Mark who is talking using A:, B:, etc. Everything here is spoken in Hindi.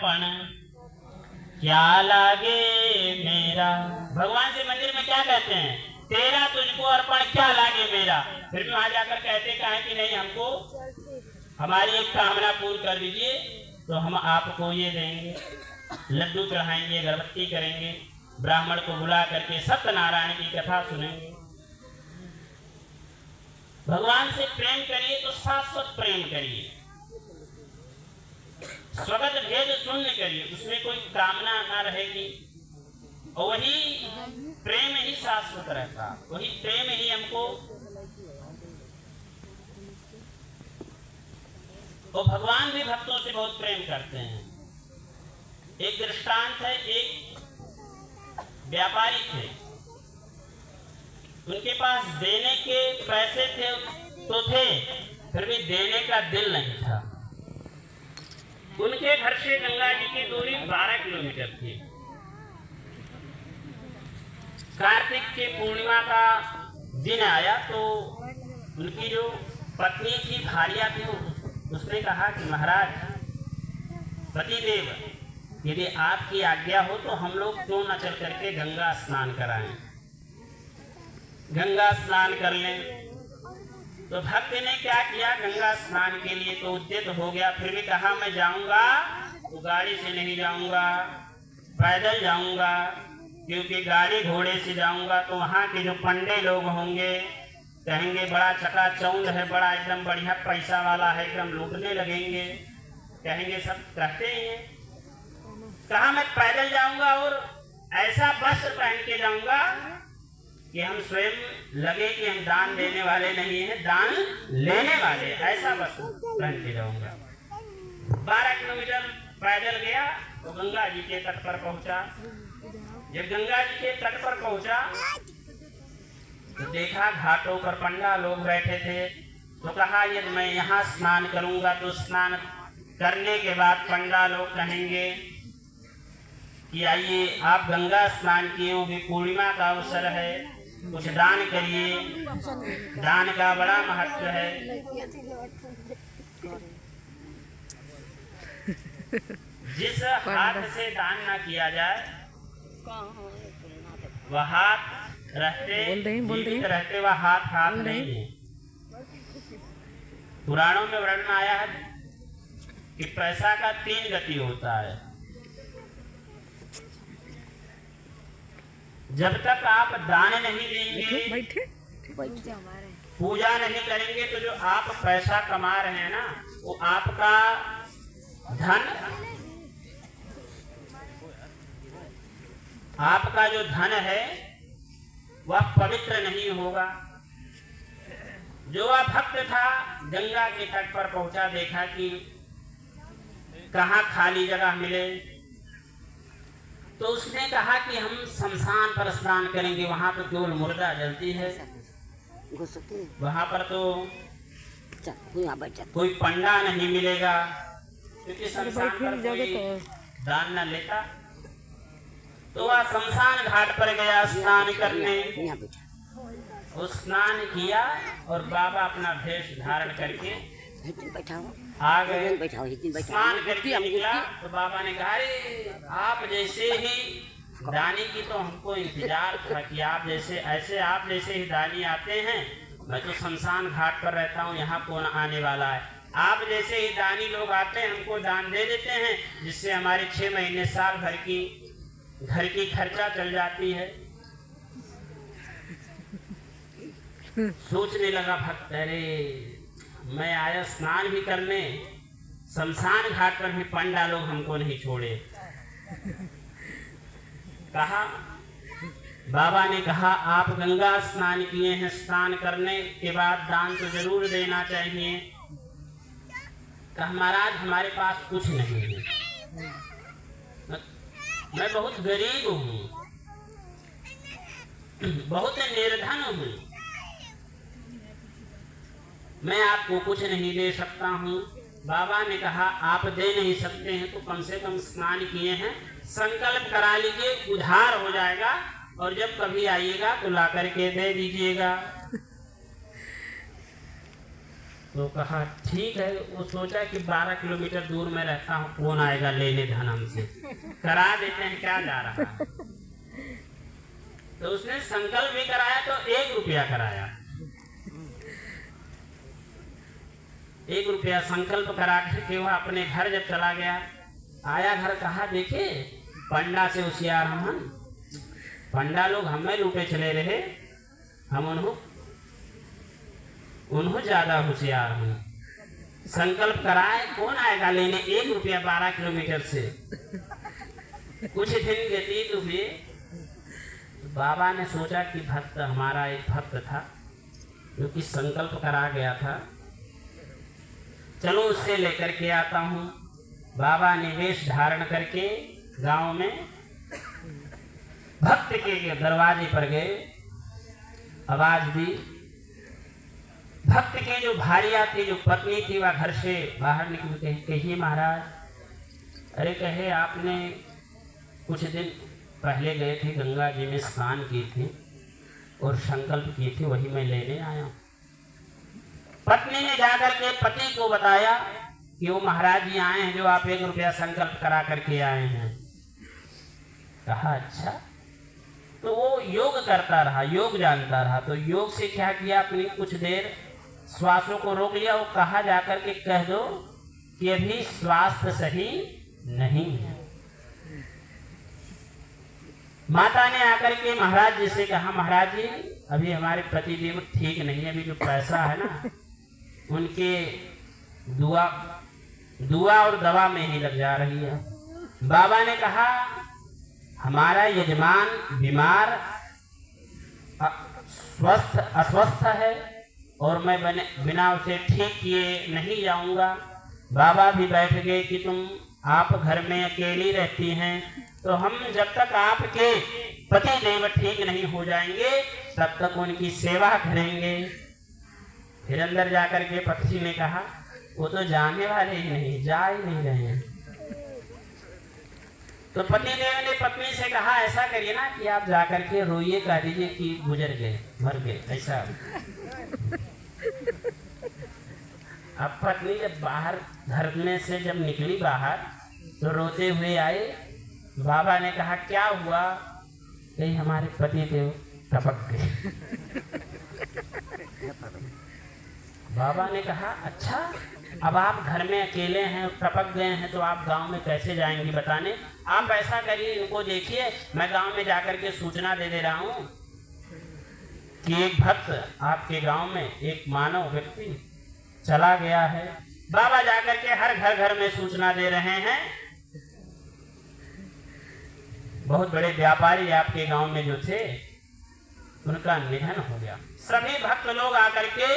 A: अर्पण क्या लागे मेरा। भगवान से मंदिर में क्या कहते हैं, तेरा तुझको अर्पण क्या लागे मेरा। फिर भी वहां जाकर कहते कहा कि नहीं, हमको हमारी एक कामना पूर्ण कर दीजिए तो हम आपको ये देंगे, लड्डू चढ़ाएंगे, अगरबत्ती करेंगे, ब्राह्मण को बुला करके सत्यनारायण की कथा सुनेंगे। भगवान से प्रेम करिए तो शाश्वत प्रेम करिए, स्वगत भेद शून्य करिए, उसमें कोई कामना ना रहेगी, और वही प्रेम ही शाश्वत रहता, वही प्रेम ही हमको। और भगवान भी भक्तों से बहुत प्रेम करते हैं। एक दृष्टांत है, एक व्यापारी थे, उनके पास देने के पैसे थे तो थे, फिर भी देने का दिल नहीं था। उनके घर से गंगा जी की दूरी 12 किलोमीटर थी। कार्तिक के पूर्णिमा का दिन आया तो उनकी जो पत्नी थी, भारिया थी, उसने कहा कि महाराज पतिदेव, यदि आपकी आज्ञा हो तो हम लोग क्यों न चल करके गंगा स्नान कराएं, गंगा स्नान कर लें। तो भक्त ने क्या किया, गंगा स्नान के लिए तो उद्यत हो गया, फिर भी कहा मैं जाऊंगा तो गाड़ी से नहीं जाऊंगा, पैदल जाऊंगा, क्योंकि गाड़ी घोड़े से जाऊंगा तो वहाँ के जो पंडे लोग होंगे कहेंगे बड़ा चकाचौंध है, बड़ा एकदम बढ़िया पैसा वाला है, एकदम लूटने लगेंगे, कहेंगे, सब कहते ही हैं। कहा मैं पैदल जाऊंगा और ऐसा वस्त्र पहन के जाऊंगा कि हम स्वयं लगे कि हम दान देने वाले नहीं हैं, दान लेने वाले, ऐसा वस्त्र पहन के जाऊंगा। 12 किलोमीटर पैदल गया तो गंगा जी के तट पर पहुंचा। जब गंगा जी के तट पर पहुंचा तो देखा घाटों पर पंडा लोग बैठे थे, तो कहा यदि मैं यहाँ स्नान करूंगा तो स्नान करने के बाद पंडा लोग कहेंगे कि आइए आप गंगा स्नान किए हो, भी पूर्णिमा का अवसर है, कुछ दान करिए, दान का बड़ा महत्व है। जिस हाथ से दान ना किया जाए वह हाथ रहते वह हाथ नहीं है। पुराणों में वर्णन आया है कि पैसा का 3 गति होता है। जब तक आप दान नहीं देंगे, पूजा नहीं करेंगे, तो जो आप पैसा कमा रहे हैं ना, वो आपका धन, आपका जो धन है वह पवित्र नहीं होगा। जो वह भक्त था गंगा के तट पर पहुंचा, देखा कि कहाँ खाली जगह मिले, तो उसने कहा कि हम शमशान पर स्नान करेंगे, वहां तो केवल मुर्दा जलती है, वहां पर तो कोई पंडा नहीं मिलेगा, क्योंकि शमशान पर कोई दान न लेता। तो वह शमशान घाट पर गया स्नान करने, वो स्नान किया और बाबा अपना भेष धारण करके आ गए। स्नान करके निकला तो बाबा ने कहा, अरे आप जैसे ही दानी की तो हमको इंतजार था कि आप जैसे आप जैसे ही दानी आते हैं, मैं तो शमशान घाट पर रहता हूँ, यहाँ कौन आने वाला है, आप जैसे ही दानी लोग आते हैं हमको दान दे देते हैं, जिससे हमारे 6 महीने साल भर की घर की खर्चा चल जाती है। सोचने लगा भक्त, अरे मैं आया स्नान भी करने, शमशान घाट पर भी पंडा लोग हमको नहीं छोड़े। कहा, बाबा ने कहा आप गंगा स्नान किए हैं, स्नान करने के बाद दान तो जरूर देना चाहिए। कहा महाराज हमारे पास कुछ नहीं है, मैं बहुत गरीब हूँ, बहुत निर्धन हूँ, मैं आपको कुछ नहीं दे सकता हूँ। बाबा ने कहा आप दे नहीं सकते हैं तो कम से कम स्नान किए हैं, संकल्प करा लीजिए, उधार हो जाएगा, और जब कभी आइएगा तो ला करके दे दीजिएगा। तो कहा ठीक है। वो सोचा कि 12 किलोमीटर दूर में रहता हूँ, कौन आएगा लेने धन हमसे, करा देते हैं, क्या जा रहा है। तो उसने संकल्प भी कराया तो 1 रुपया कराया। 1 रुपया संकल्प करा के वह अपने घर जब चला गया, आया घर, कहा देखे पंडा से होशियार हम, पंडा लोग हमें लूटे चले रहे, हम उन्हों ज्यादा होशियार हूँ। संकल्प कराए, कौन आएगा लेने 1 रुपया 12 किलोमीटर से। कुछ दिन व्यतीत हुए, बाबा ने सोचा कि भक्त, हमारा एक भक्त था जो कि संकल्प करा गया था, चलो उससे लेकर के आता हूँ। बाबा ने वेश धारण करके गांव में भक्त के दरवाजे पर गए, आवाज दी। भक्त के जो भारिया थी, जो पत्नी थी, वह घर से बाहर निकल, कहिए महाराज। अरे कहे आपने कुछ दिन पहले गए थे, गंगा जी में स्नान की थी और संकल्प की थी, वही मैं लेने आया हूँ। पत्नी ने जाकर के पति को बताया कि वो महाराज जी आए हैं जो आप 1 रुपया संकल्प करा करके आए हैं। कहा अच्छा। तो वो योग करता रहा, योग जानता रहा। तो योग से क्या किया, अपनी कुछ देर श्वासों को रोक लिया। वो कहा जाकर के कह दो कि अभी स्वास्थ्य सही नहीं है। माता ने आकर के महाराज जी से कहा, महाराज जी अभी हमारे पति देव ठीक नहीं है, अभी जो पैसा है ना उनके दुआ और दवा में ही लग जा रही है। बाबा ने कहा हमारा यजमान बीमार अस्वस्थ है और मैं बिना उसे ठीक किए नहीं जाऊंगा। बाबा भी बैठ गए कि तुम आप घर में अकेली रहती हैं, तो हम जब तक आपके पति देव ठीक नहीं हो जाएंगे तब तक उनकी सेवा करेंगे। फिर अंदर जाकर के पति ने कहा वो तो जाने वाले ही नहीं, जा ही नहीं रहे हैं। तो पति देव ने पत्नी से कहा ऐसा करिए ना कि आप जाकर के रोइए, कह दीजिए कि गुजर गए, मर गए, ऐसा। अब पत्नी जब बाहर घर में से जब निकली बाहर तो रोते हुए आए। बाबा ने कहा क्या हुआ, कहीं हमारे पति देव टपक गए। बाबा ने कहा अच्छा, अब आप घर में अकेले हैं, टपक गए हैं, तो आप गांव में कैसे जाएंगी बताने। आप ऐसा करिए, इनको देखिए, मैं गांव में जाकर के सूचना दे रहा हूं कि एक भक्त आपके गांव में, एक मानव व्यक्ति चला गया है। बाबा जाकर के हर घर में सूचना दे रहे हैं। बहुत बड़े व्यापारी आपके गांव में जो थे उनका निधन हो गया। सभी भक्त लोग आकर के